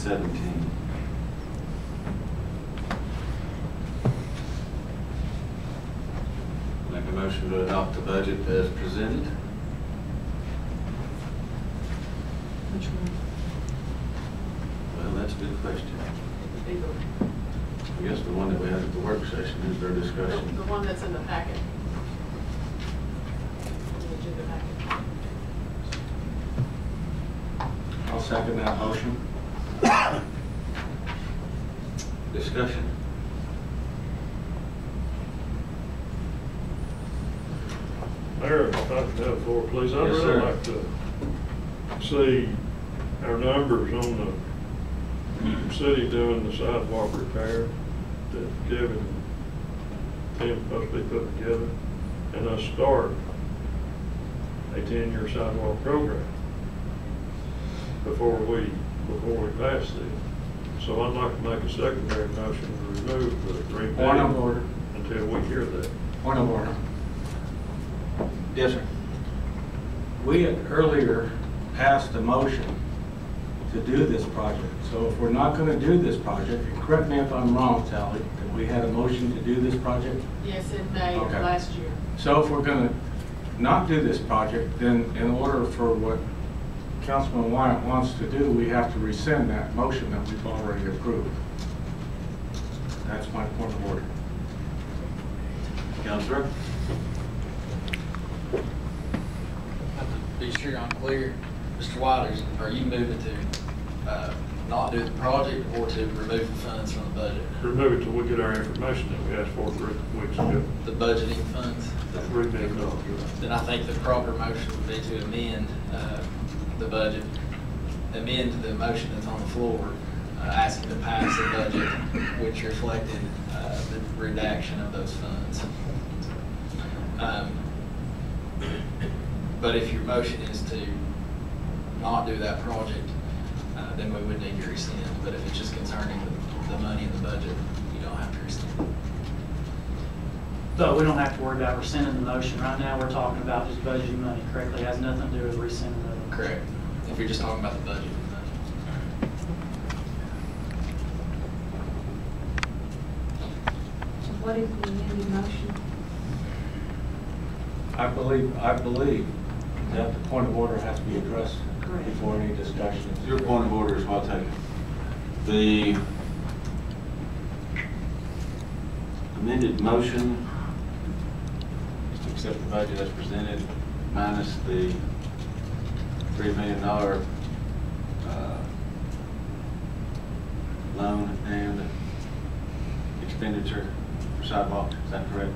17. Make a motion to adopt the budget as presented. Which one? Well, that's a good question. I guess the one that we had at the work session is their discussion. The one that's in the packet. The agenda packet. I'll second that motion. Discussion. Mayor, if I could have the floor, please. I'd Yes, really sir. like to see our numbers on the city doing the sidewalk repair that Kevin and Tim supposed to be putting together, and us start a 10-year sidewalk program before we pass this. So I'd like to make a secondary motion to remove the 3 Point of million order. until we hear that. Point of order. Yes, sir. We had earlier passed a motion to do this project. So if we're not going to do this project, and correct me if I'm wrong, Sally, that we had a motion to do this project? Yes, in May of Okay. last year. So if we're going to not do this project, then in order for what Councilman Wyatt wants to do, we have to rescind that motion that we've already approved. That's my point of order. Councilor? Be sure I'm clear, Mr. Waters, are you moving to not do the project or to remove the funds from the budget? Remove it till we get our information that we asked for 3 weeks ago. The budgeting funds? The $3 million. Then I think the proper motion would be to amend the budget, amend the motion that's on the floor, asking to pass the budget, which reflected the redaction of those funds. But if your motion is to not do that project, then we would need to rescind. But if it's just concerning the money in the budget, you don't have to rescind. So we don't have to worry about rescinding the motion. Right now, we're talking about just budgeting money correctly. It has nothing to do with rescinding the. Correct. If you're just talking about the budget. What is the amended motion? I believe that the point of order has to be addressed Correct. before any discussion. Your point of order is well taken. The amended motion is to accept the budget as presented minus the $3 million loan and expenditure for sidewalks. Is that correct?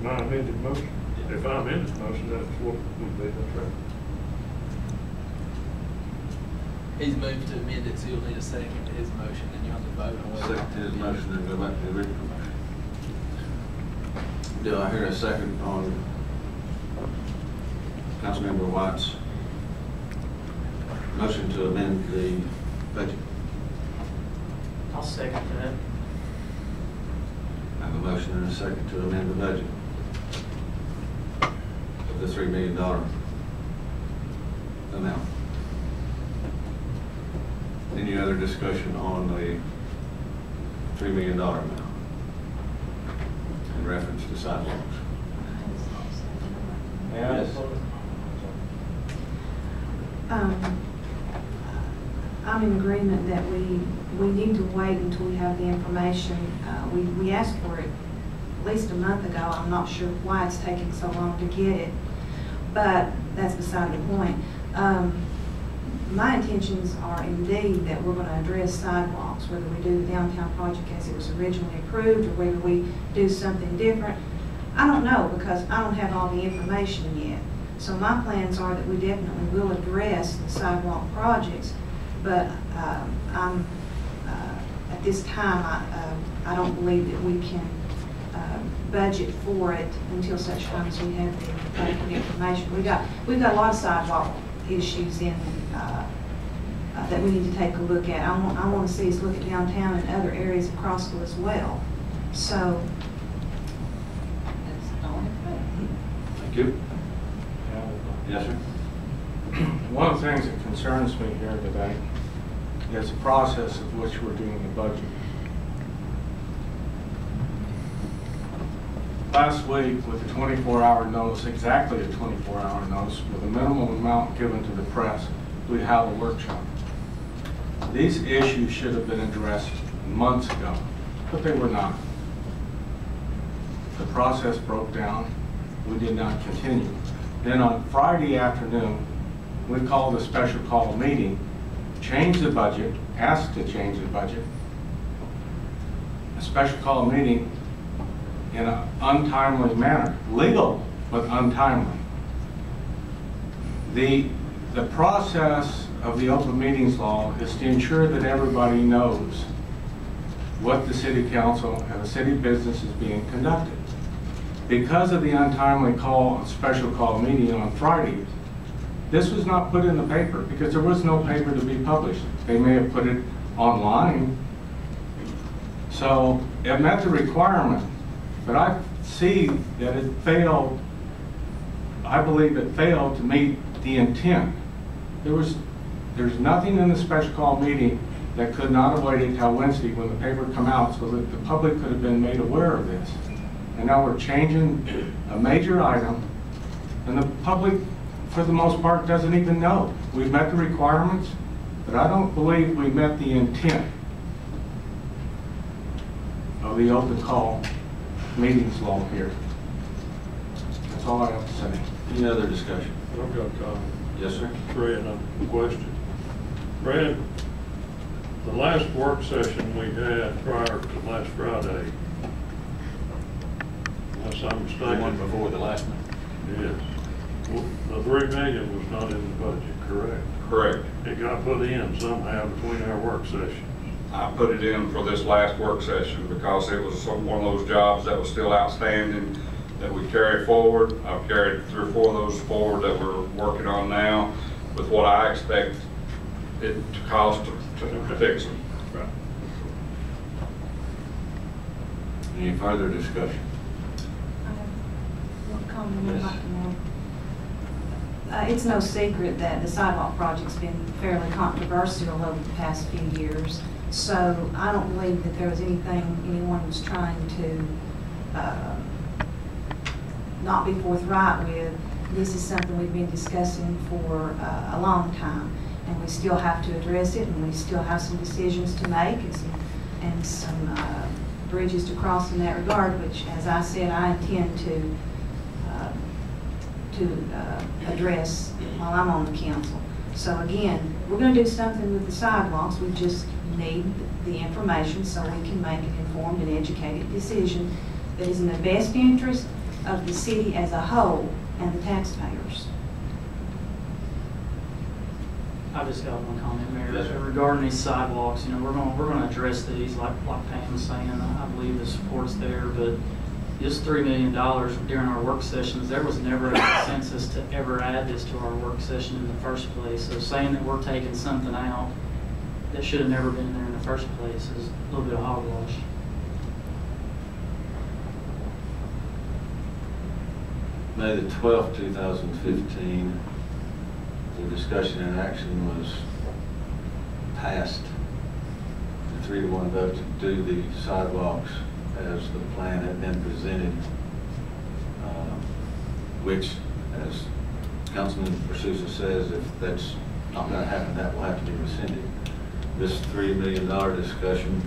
My amended motion. If I amended the motion, that's what would be, that's right. He's moved to amend it, so you'll need a second to his motion, and you'll have to vote on whether. Second to his motion and go back to the original motion. Do I hear a second on Councilmember White's motion to amend the budget? I'll second that. I have a motion and a second to amend the budget of the $3 million amount. Any other discussion on the $3 million amount in reference to sidewalks? Yes. I'm in agreement that we need to wait until we have the information. We asked for it at least a month ago. I'm not sure why it's taking so long to get it, but that's beside the point. My intentions are indeed that we're going to address sidewalks, whether we do the downtown project as it was originally approved or whether we do something different. I don't know because I don't have all the information yet. So my plans are that we definitely will address the sidewalk projects, but at this time I don't believe that we can budget for it until such time as we have the adequate information. We've got a lot of sidewalk issues in that we need to take a look at. I want to see us look at downtown and other areas of Crossville as well. So that's all I have to say. Thank you. Yes, sir. One of the things that concerns me here today is the process of which we're doing the budget. Last week, with a 24-hour notice, exactly a 24-hour notice, with a minimum amount given to the press, we held a workshop. These issues should have been addressed months ago, but they were not. The process broke down. We did not continue. Then on Friday afternoon, we called a special call meeting, changed the budget, asked to change the budget. A special call meeting in an untimely manner, legal but untimely. The process of the open meetings law is to ensure that everybody knows what the city council and the city business is being conducted. Because of the untimely call, special call meeting on Friday, this was not put in the paper because there was no paper to be published. They may have put it online. So it met the requirement, but I see that it failed. I believe it failed to meet the intent. There's nothing in the special call meeting that could not have waited until Wednesday when the paper come out so that the public could have been made aware of this. And now we're changing a major item, and the public, for the most part, doesn't even know. We've met the requirements, but I don't believe we met the intent of the open call meetings law here. That's all I have to say. Any other discussion? I've got a comment. Yes, sir. Brad, a question. Brad, the last work session we had prior to last Friday, unless I'm The one mistaken. before the last one? Yes. Well, the $3 million was not in the budget, correct? Correct. It got put in somehow between our work sessions. I put it in for this last work session because it was one of those jobs that was still outstanding that we carry forward. I've carried 3 or 4 of those forward that we're working on now with what I expect it to cost to fix them. Right. Any further discussion? I have one comment I'd like to make. It's no secret that the sidewalk project's been fairly controversial over the past few years. So I don't believe that there was anything anyone was trying to not be forthright with. This is something we've been discussing for a long time, and we still have to address it, and we still have some decisions to make and some bridges to cross in that regard, which, as I said, I intend to address while I'm on the council. So again, we're going to do something with the sidewalks. We just need the information so we can make an informed and educated decision that is in the best interest of the city as a whole and the taxpayers. I've just got one comment, Mayor. Yes, sir. Regarding these sidewalks, you know, we're going to address these, like Pam was saying. I believe the support's there, but this $3 million during our work sessions, there was never a consensus to ever add this to our work session in the first place. So saying that we're taking something out that should have never been there in the first place is a little bit of hogwash. May the 12th, 2015, the discussion and action was passed, the 3-to-1 vote to do the sidewalks as the plan had been presented, which, as Councilman Pursusa says, if that's not going to happen, that will have to be rescinded. This $3 million discussion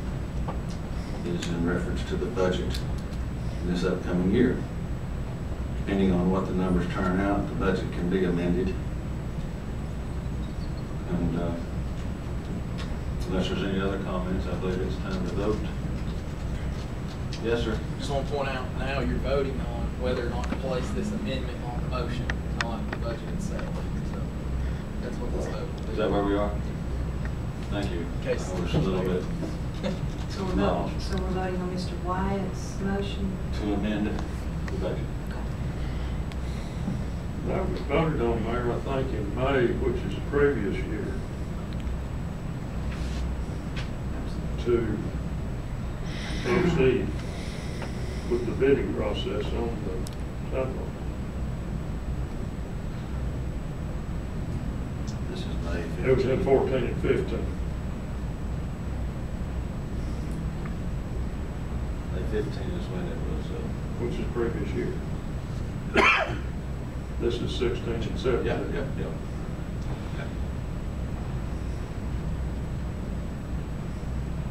is in reference to the budget in this upcoming year. Depending on what the numbers turn out, the budget can be amended. And unless there's any other comments, I believe it's time to vote. Yes, sir. Just want to point out, now you're voting on whether or not to place this amendment on the motion, not the budget itself. So that's what this vote will be. Is that where we are? Thank you. I Case. was a little bit So we're voting on Mr. Wyatt's motion. to amend the budget. That was voted on, Mayor, I think in May, which is the previous year, to proceed with the bidding process on the sidewalk. This is May 15th. It was in 14 and 15. 15 is when it was, which is previous year. This is 16 and 17. yeah.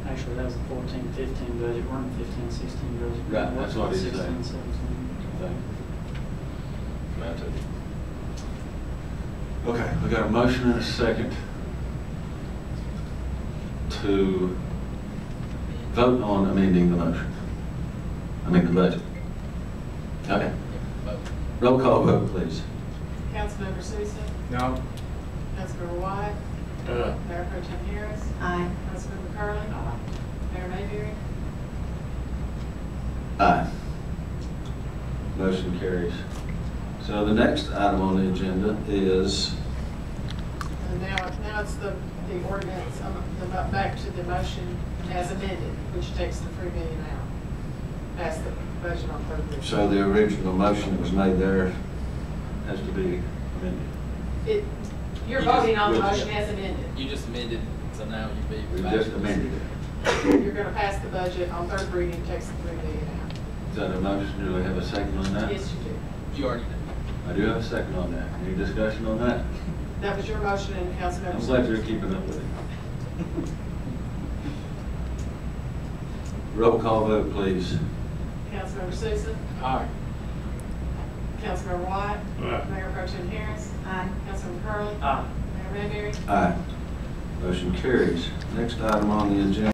Actually, that was the 14-15 budget, we're in the 15-16 budget. Right, that's what he's saying. 16-17. Thing. That's it. Okay, we got a motion and a second to vote on amending the motion. The budget. Okay. Roll call vote, please. Councilmember Sousa, No? Councilmember White, Mayor Pro Tem Harris, Aye. Councilmember Curley, Aye. Mayor Mayberry. Aye. Motion carries. So the next item on the agenda is, And now it's the ordinance, back to the motion as amended, which takes the $3 million out. That's the budget on third reading. so the original motion that was made there has to be amended. You're You just- voting on the Yes. motion as amended. You just amended, so now you'd be. We back just to- amended it. You're gonna pass the budget on third reading, takes the $3 million out. Is that a motion? Do we have a second on that? Yes, you do. You already did. I do have a second on that. Any discussion on that? That was your motion and Councilmember. I'm glad you're Sousa. keeping up with it. Roll call vote, please. Councilmember Sousa, Aye. Councilmember White, Aye. Mayor Pro Tem Harris, Aye. Councilmember Curley, Aye. Mayor Mayberry. Aye. Motion carries. Next item on the agenda